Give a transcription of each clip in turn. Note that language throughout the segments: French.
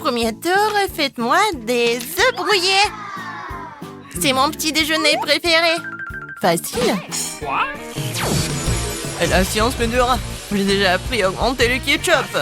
premier tour, faites-moi des œufs brouillés. C'est mon petit déjeuner préféré. Facile. La science me dira. J'ai déjà appris à augmenter le ketchup.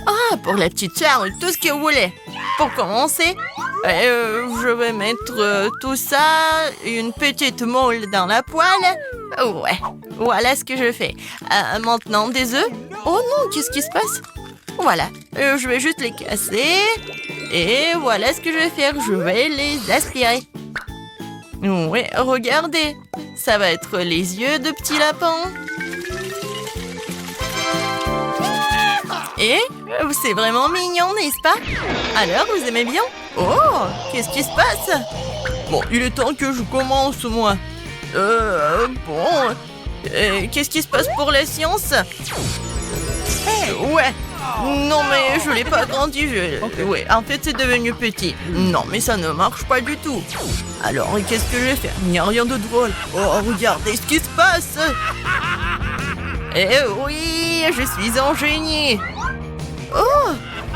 Ah, pour la petite sœur, tout ce que vous voulez. Pour commencer, je vais mettre tout ça, une petite moule dans la poêle. Ouais, voilà ce que je fais. Maintenant, des œufs. Oh non, qu'est-ce qui se passe? Voilà, je vais juste les casser. Et voilà ce que je vais faire. Je vais les aspirer. Oui, regardez. Ça va être les yeux de petits lapins. Et c'est vraiment mignon, n'est-ce pas? Alors, vous aimez bien? Oh, qu'est-ce qui se passe? Bon, il est temps que je commence, moi. Bon... qu'est-ce qui se passe pour la science? Ouais. Non, mais je l'ai pas agrandi. Ouais, en fait, c'est devenu petit. Non, mais ça ne marche pas du tout. Alors, qu'est-ce que je vais faire? Il n'y a rien de drôle. Oh, regardez ce qui se passe. Eh oui, je suis un génie. Oh,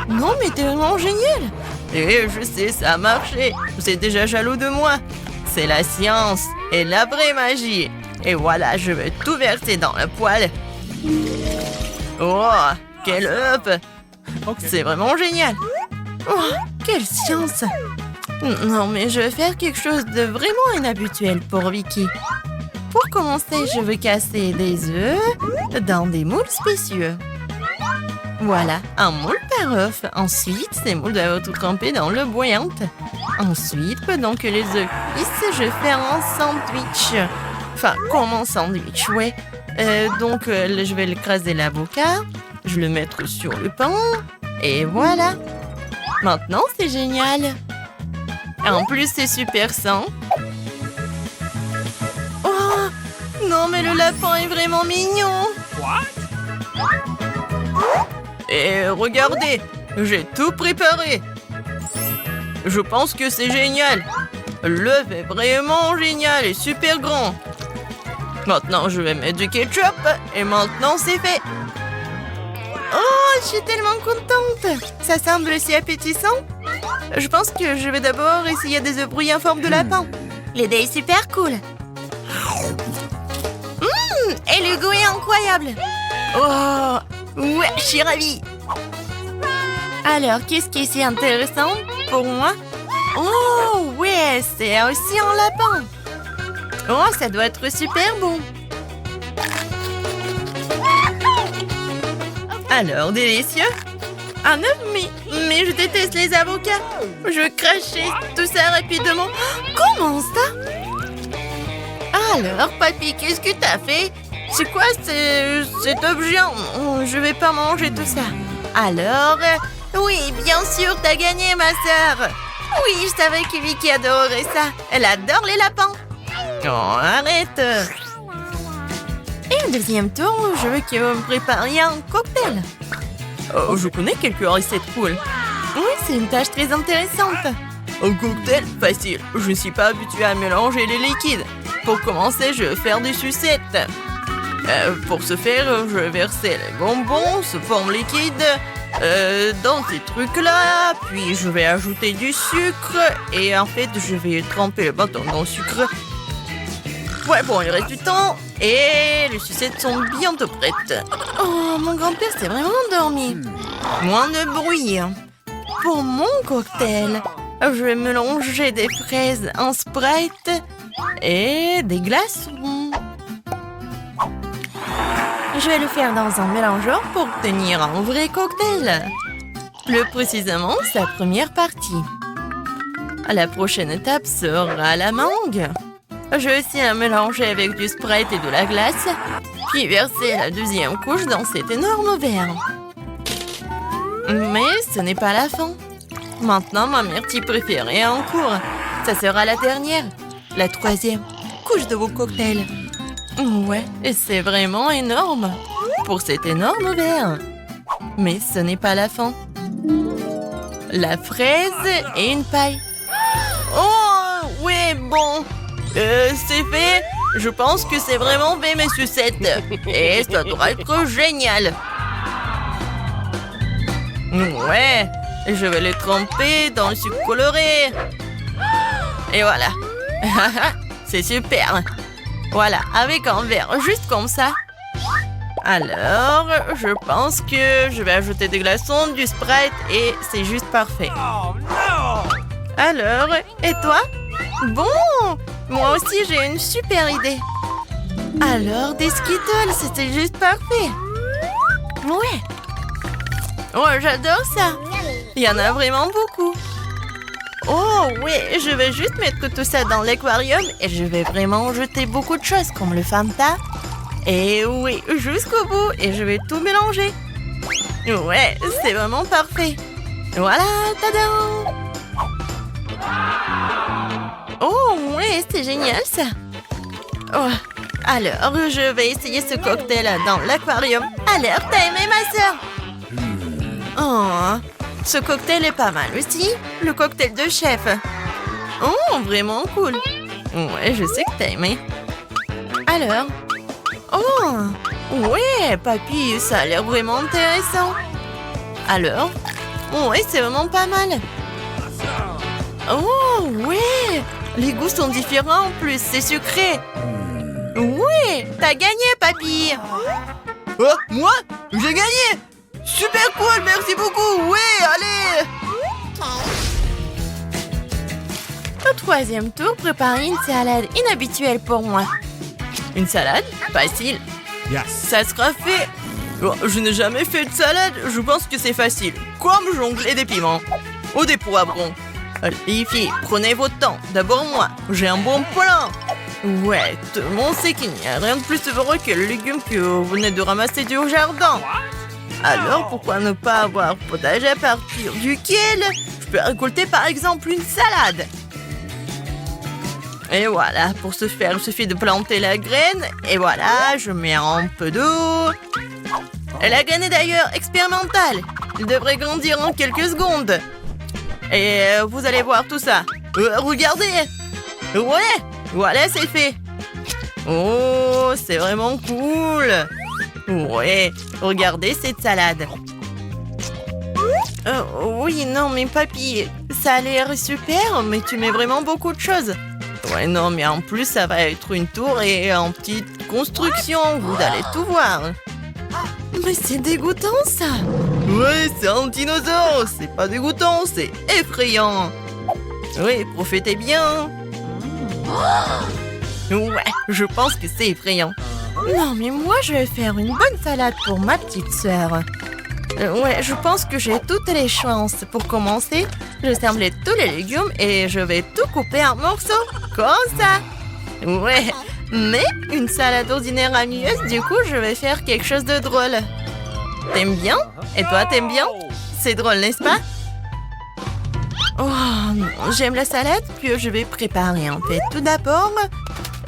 non, mais t'es vraiment génial. Et je sais, ça a marché. Vous êtes déjà jaloux de moi. C'est la science et la vraie magie. Et voilà, je vais tout verser dans la poêle. Oh, quel œuf! C'est vraiment génial. Oh, quelle science! Non, mais je vais faire quelque chose de vraiment inhabituel pour Vicky. Pour commencer, je vais casser des œufs dans des moules spécieux. Voilà, un moule par œuf. Ensuite, ces moules doivent être trempés dans l'eau bouillante. Ensuite, pendant que les œufs cuisent, je vais faire un sandwich. Enfin, comme un sandwich, ouais. Donc, je vais écraser l'avocat. Je vais le mettre sur le pain. Et voilà. Maintenant, c'est génial. En plus, c'est super sain. Oh, non, mais le lapin est vraiment mignon. Et regardez, j'ai tout préparé. Je pense que c'est génial. L'œuf est vraiment génial et super grand. Maintenant, je vais mettre du ketchup et maintenant, c'est fait. Oh, je suis tellement contente. Ça semble si appétissant. Je pense que je vais d'abord essayer des œufs brouillés en forme de lapin. L'idée est super cool. Et le goût est incroyable. Oh, ouais, je suis ravie. Alors, qu'est-ce qui est si intéressant pour moi? Oh, ouais, c'est aussi un lapin. Oh, ça doit être super bon. Alors, délicieux. Un œuf, mais je déteste les avocats. Je crachais tout ça rapidement. Comment ça? Alors, papy, qu'est-ce que t'as fait? C'est quoi cet objet? Je vais pas manger tout ça. Alors, oui, bien sûr, t'as gagné, ma sœur. Oui, je savais que Vicky adorerait ça. Elle adore les lapins. Oh, arrête. Et au deuxième tour, je veux que vous me prépariez un cocktail. Oh, je connais quelques recettes cool. Oui, c'est une tâche très intéressante. Un cocktail? Facile. Je ne suis pas habituée à mélanger les liquides. Pour commencer, je vais faire des sucettes. Pour ce faire, je vais verser les bonbons sous forme liquide dans ces trucs-là. Puis, je vais ajouter du sucre. Et en fait, je vais tremper le bâton dans le sucre. Ouais, bon, il reste du temps. Et les sucettes sont bientôt prêtes. Oh, mon grand-père s'est vraiment endormi. Moins de bruit. Pour mon cocktail, je vais mélanger des fraises en Sprite et des glaçons. Je vais le faire dans un mélangeur pour obtenir un vrai cocktail. Plus précisément, sa première partie. La prochaine étape sera la mangue. Je vais aussi la mélanger avec du Sprite et de la glace, puis verser la deuxième couche dans cet énorme verre. Mais ce n'est pas la fin. Maintenant, ma myrtille préférée est en cours. Ça sera la dernière, la troisième couche de vos cocktails. Ouais, et c'est vraiment énorme pour cet énorme verre. Mais ce n'est pas la fin. La fraise et une paille. Oh, ouais, bon. C'est fait. Je pense que c'est vraiment fait, mes sucettes. Et ça doit être génial. Ouais, je vais les tremper dans le sucre coloré. Et voilà. C'est super. Voilà, avec un verre, juste comme ça. Alors, je pense que je vais ajouter des glaçons, du Sprite et c'est juste parfait. Alors, et toi? Bon, moi aussi j'ai une super idée. Alors, des Skittles, c'était juste parfait. Ouais. Oh, j'adore ça. Il y en a vraiment beaucoup. Oh, oui, je vais juste mettre tout ça dans l'aquarium et je vais vraiment jeter beaucoup de choses comme le Fanta. Et oui, jusqu'au bout et je vais tout mélanger. Ouais, c'est vraiment parfait. Voilà, tadam! Oh, ouais, c'est génial ça. Oh, alors, je vais essayer ce cocktail dans l'aquarium. Alors, t'as aimé ma sœur? Oh, ce cocktail est pas mal aussi. Le cocktail de chef. Oh, vraiment cool. Ouais, je sais que t'as aimé. Alors? Oh, ouais, papy, ça a l'air vraiment intéressant. Alors? Ouais, c'est vraiment pas mal. Oh, ouais, les goûts sont différents en plus, c'est sucré. Ouais, t'as gagné, papy. Oh, moi? J'ai gagné! Super cool, merci beaucoup! Ouais, allez! Au troisième tour, préparez une salade inhabituelle pour moi. Une salade? Facile. Yes. Ça sera fait. Oh, je n'ai jamais fait de salade, je pense que c'est facile. Comme jongler des piments. Ou des poivrons. Les filles, prenez votre temps. D'abord moi, j'ai un bon plan. Ouais, tout le monde sait qu'il n'y a rien de plus heureux que le légume que vous venez de ramasser du jardin. Alors, pourquoi ne pas avoir potager à partir duquel je peux récolter par exemple une salade? Et voilà, pour ce faire, il suffit de planter la graine. Et voilà, je mets un peu d'eau. Et la graine est d'ailleurs expérimentale. Elle devrait grandir en quelques secondes. Et vous allez voir tout ça. Regardez. Ouais, voilà, c'est fait. Oh, c'est vraiment cool. Ouais, regardez cette salade. Oui, non, mais papy, ça a l'air super, mais tu mets vraiment beaucoup de choses. Ouais, non, mais en plus, ça va être une tour et en petite construction. Vous allez tout voir. Mais c'est dégoûtant, ça. Ouais, c'est un dinosaure! C'est pas dégoûtant, c'est effrayant! Oui, profitez bien. Ouais, je pense que c'est effrayant. Non, mais moi, je vais faire une bonne salade pour ma petite sœur. Ouais, je pense que j'ai toutes les chances. Pour commencer, je sembler tous les légumes et je vais tout couper en morceaux, comme ça. Ouais, mais une salade ordinaire amieuse, du coup, je vais faire quelque chose de drôle. T'aimes bien? Et toi, t'aimes bien? C'est drôle, n'est-ce pas? Oh non, j'aime la salade que je vais préparer en fait. Tout d'abord,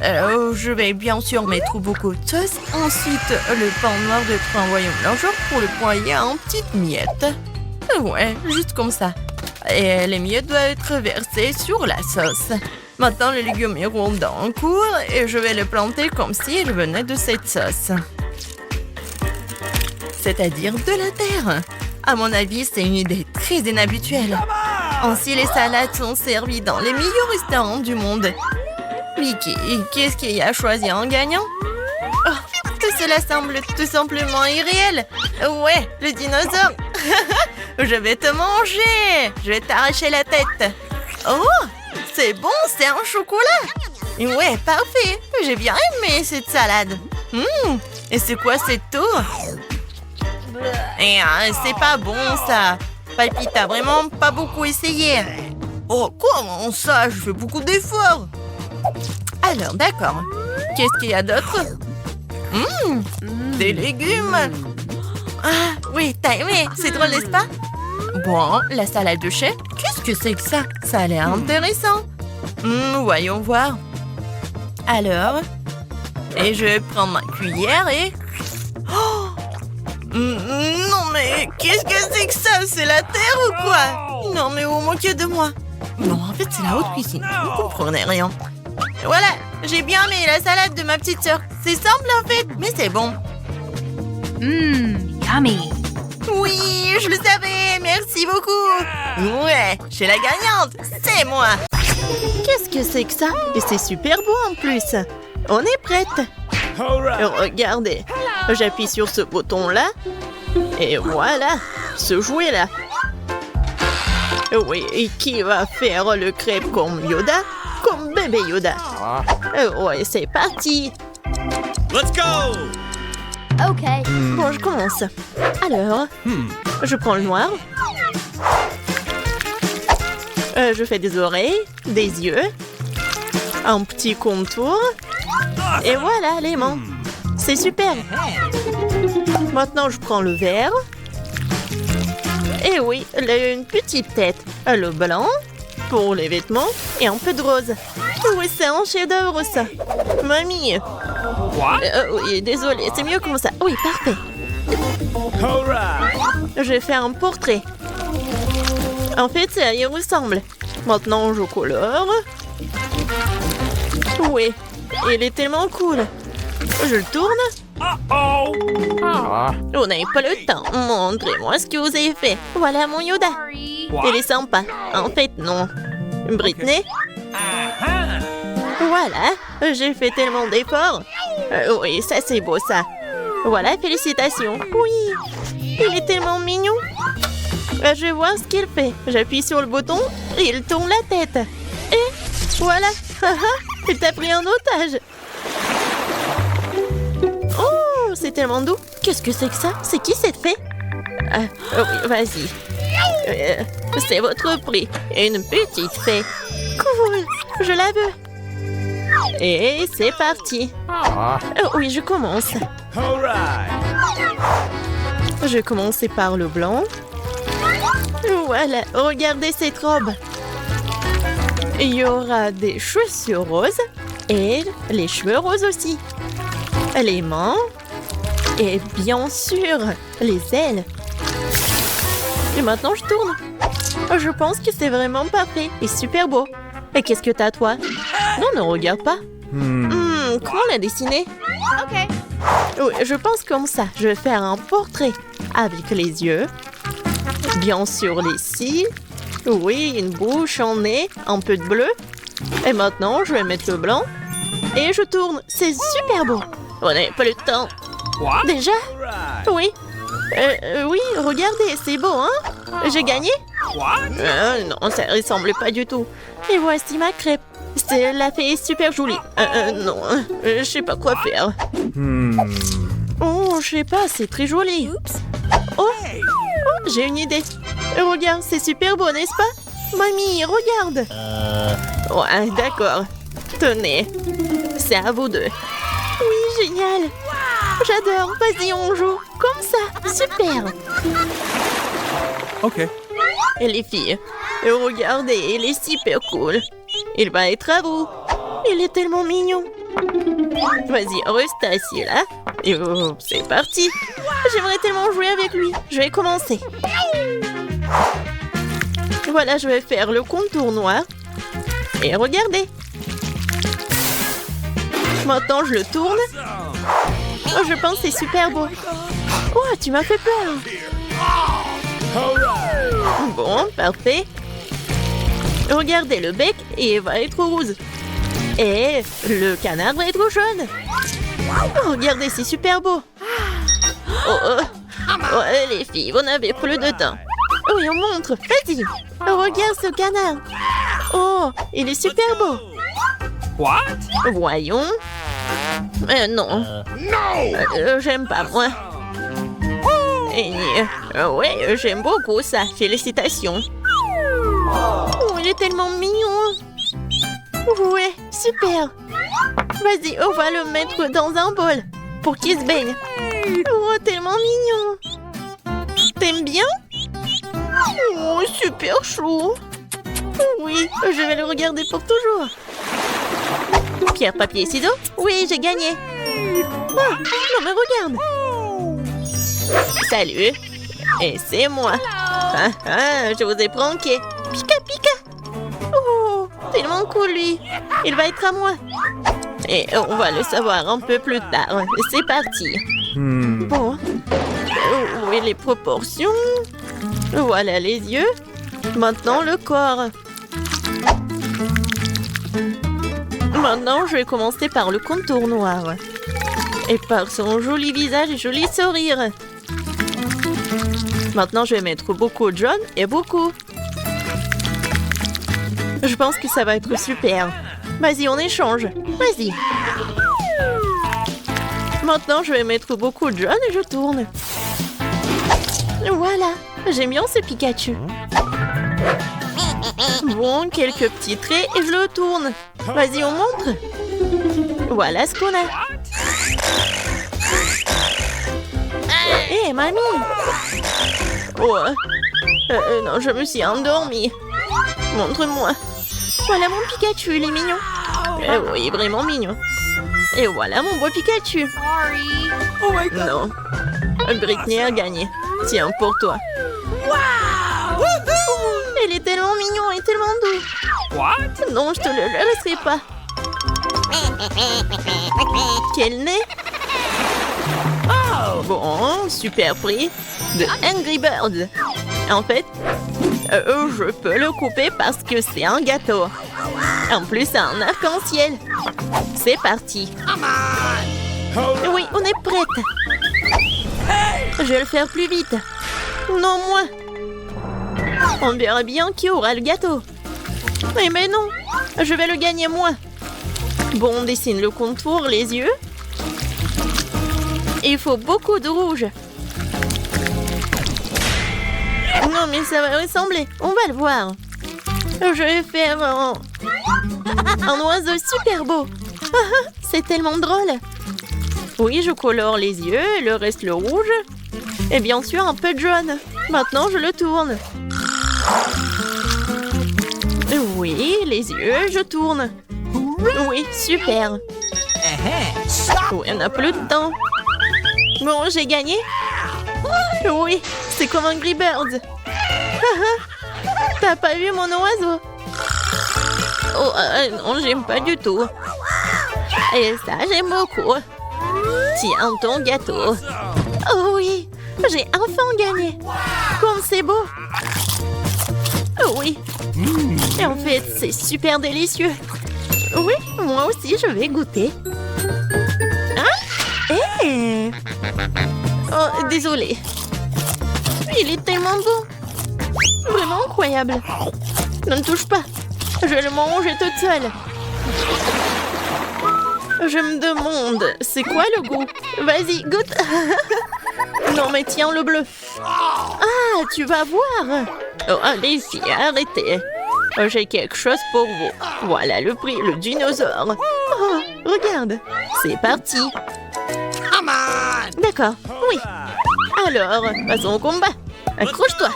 je vais bien sûr mettre beaucoup de sauce. Ensuite, le pain noir de 3 royaumes blancheurs pour le broyer en petites miettes. Ouais, juste comme ça. Et les miettes doivent être versées sur la sauce. Maintenant, les légumes iront dans un cours et je vais les planter comme s'ils venaient de cette sauce. C'est-à-dire de la terre. À mon avis, c'est une idée très inhabituelle. Ainsi, les salades sont servies dans les meilleurs restaurants du monde. Mais qu'est-ce qu'il y a choisi en gagnant? Oh, tout cela semble tout simplement irréel. Ouais, le dinosaure. Je vais te manger. Je vais t'arracher la tête. Oh, c'est bon, c'est un chocolat. Ouais, parfait. J'ai bien aimé cette salade. Et c'est quoi cette eau? C'est pas bon ça. Papy, t'as vraiment pas beaucoup essayé. Oh, comment ça? Je fais beaucoup d'efforts! Alors, d'accord. Qu'est-ce qu'il y a d'autre? Des légumes. Ah, oui, t'as aimé. C'est drôle, n'est-ce pas? Bon, la salade de chef, qu'est-ce que c'est que ça? Ça a l'air intéressant. Voyons voir. Alors, et je prends ma cuillère et... Oh! Non, mais qu'est-ce que c'est que ça? C'est la terre ou quoi? Non, mais vous moquez de moi. Non, en fait, c'est la haute cuisine. Vous comprenez rien. Voilà, j'ai bien aimé la salade de ma petite sœur. C'est simple, en fait, mais c'est bon. Yummy. Oui, je le savais, merci beaucoup. Ouais, je suis la gagnante, c'est moi. Qu'est-ce que c'est que ça? Et c'est super beau en plus. On est prête. Regardez, j'appuie sur ce bouton-là. Et voilà, ce jouet-là. Oui, et qui va faire le crêpe comme Yoda? Comme bébé Yoda. Ouais, c'est parti. Let's go! Okay. Bon, je commence. Alors, je prends le noir. Je fais des oreilles, des yeux, un petit contour. Et voilà, les mains. C'est super. Maintenant, je prends le vert. Et oui, une petite tête. Le blanc pour les vêtements et un peu de rose. Oui, c'est un chef-d'œuvre, ça. Mamie. Oui, désolée, c'est mieux comme ça. Oui, parfait. Je vais faire un portrait. En fait, ça y ressemble. Maintenant, je colore. Oui, il est tellement cool. Je le tourne. On n'a pas le temps. Montrez-moi ce que vous avez fait. Voilà mon Yoda. Il est sympa. En fait, non. Britney. Voilà, j'ai fait tellement d'efforts. Oui, ça c'est beau ça. Voilà, félicitations. Oui, il est tellement mignon. Je vais voir ce qu'il fait. J'appuie sur le bouton et il tourne la tête. Et voilà, il t'a pris en otage. Oh, c'est tellement doux. Qu'est-ce que c'est que ça? C'est qui cette fée? Oui, vas-y. C'est votre prix. Une petite fée. Cool, je la veux. Et c'est parti. Oui, je commence. Je vais commencer par le blanc. Voilà, regardez cette robe. Il y aura des chaussures roses et les cheveux roses aussi. Les mains et bien sûr les ailes. Et maintenant je tourne. Je pense que c'est vraiment parfait et super beau. Et qu'est-ce que t'as toi? Non, ne regarde pas. Comment l'a dessiné? Okay. Oui, je pense comme ça. Je vais faire un portrait avec les yeux. Bien sûr les cils. Oui, une bouche, un nez, un peu de bleu. Et maintenant, je vais mettre le blanc. Et je tourne. C'est super beau. On n'a pas le temps. Déjà? Oui. Oui, regardez, c'est beau, hein? J'ai gagné? Non, ça ressemble pas du tout. Et voici ma crêpe. La fée est super jolie. Non, je sais pas quoi faire. Oh, je sais pas, c'est très joli. Oh, j'ai une idée. Regarde, c'est super beau, n'est-ce pas? Mamie, regarde. Ouais, d'accord. Tenez, c'est à vous deux. Oui, génial. J'adore. Vas-y, on joue. Comme ça. Super. Ok. Et les filles, regardez, il est super cool. Il va être à vous. Il est tellement mignon. Vas-y, reste assis là. Et c'est parti. J'aimerais tellement jouer avec lui. Je vais commencer. Voilà, je vais faire le contour noir. Et regardez. Maintenant, je le tourne. Oh, je pense que c'est super beau. Oh, tu m'as fait peur. Bon, parfait. Regardez le bec et il va être rose. Et le canard va être jaune. Oh, regardez, c'est super beau. Oh, les filles, vous n'avez plus de temps. Oui, on montre. Vas-y. Regarde ce canard. Oh, il est super beau. Voyons. Non. J'aime pas, moi. Ouais, j'aime beaucoup ça. Félicitations. Oh, il est tellement mignon. Ouais, super. Vas-y, on va le mettre dans un bol pour qu'il se baigne. Oh, tellement mignon. T'aimes bien? Oh, super chou. Oui, je vais le regarder pour toujours. Pierre, papier, ciseaux. Oui, j'ai gagné. Oh, non, mais regarde. Salut. Et c'est moi. Je vous ai pranké. Pika, pika. Oh, tellement cool, lui. Il va être à moi. Et on va le savoir un peu plus tard. C'est parti. Bon. Oui, et les proportions. Voilà les yeux. Maintenant le corps. Maintenant, je vais commencer par le contour noir. Et par son joli visage et joli sourire. Maintenant, je vais mettre beaucoup de jaune et beaucoup. Je pense que ça va être super. Vas-y, on échange. Vas-y. Maintenant, je vais mettre beaucoup de jaune et je tourne. Voilà. J'aime bien ce Pikachu. Bon, quelques petits traits et je le tourne. Vas-y, on montre. Voilà ce qu'on a. Hé, mamie. Oh. Non, je me suis endormie. Montre-moi. Voilà mon Pikachu, il est mignon. Oui, vraiment mignon. Et voilà mon beau Pikachu. Oh my god. Non. Britney a gagné. Tiens, pour toi. Wow. Il est tellement mignon et tellement doux. What? Non, je te le laisserai pas. Quel nez. Bon, super prix de Angry Birds. En fait, je peux le couper parce que c'est un gâteau. En plus, c'est un arc-en-ciel. C'est parti. Oui, on est prête. Je vais le faire plus vite. Non, moi. On verra bien qui aura le gâteau. Mais non, je vais le gagner moi. Bon, on dessine le contour, les yeux. Il faut beaucoup de rouge. Non, mais ça va ressembler. On va le voir. Je vais faire un oiseau super beau. C'est tellement drôle. Oui, je colore les yeux, le reste le rouge. Et bien sûr, un peu de jaune. Maintenant, je le tourne. Oui, les yeux, je tourne. Oui, super. Oui, on n'a plus de temps. Bon, j'ai gagné. Oui, c'est comme un Angry Birds. T'as pas vu mon oiseau? Oh, non, j'aime pas du tout. Et ça, j'aime beaucoup. Tiens, ton gâteau. Oh oui, j'ai enfin gagné. Comme c'est beau. Oh oui. Et en fait, c'est super délicieux. Oui, moi aussi, je vais goûter. Hein? Hey! Oh, désolée. Il est tellement beau. Vraiment incroyable. Ne me touche pas. Je vais le manger toute seule. Je me demande, c'est quoi le goût? Vas-y, goûte. Non, mais tiens le bleu. Ah, tu vas voir. Oh, allez, filles, arrêtez. J'ai quelque chose pour vous. Voilà le prix, le dinosaure. Oh, regarde. C'est parti. D'accord, oui. Alors, passons au combat. Accroche-toi.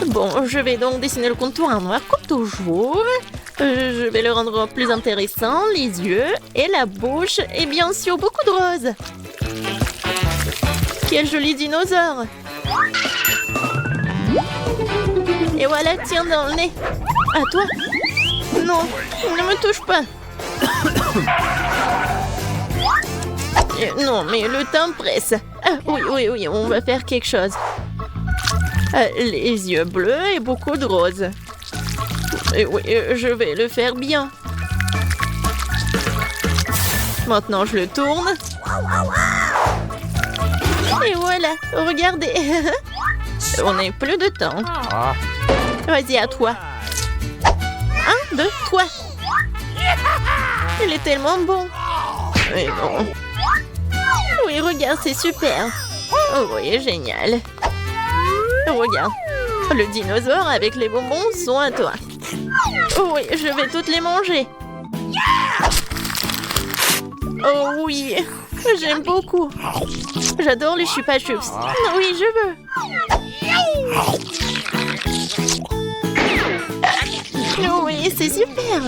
Bon, je vais donc dessiner le contour en noir comme toujours. Je vais le rendre plus intéressant, les yeux et la bouche et bien sûr beaucoup de rose. Quel joli dinosaure. Et voilà, tiens dans le nez. À toi. Non, ne me touche pas. Non, mais le temps presse. Ah, oui, on va faire quelque chose. Les yeux bleus et beaucoup de rose. Et oui, je vais le faire bien. Maintenant, je le tourne. Et voilà, regardez. On n'a plus de temps. Vas-y, à toi. 1, 2, 3. Il est tellement bon. Mais bon. Oui, regarde, c'est super. Oh, oui, génial. Regarde. Le dinosaure avec les bonbons sont à toi. Oh oui, je vais toutes les manger. Oh oui, j'aime beaucoup. J'adore les chupa chups. Oui, je veux. Oh oui, c'est super.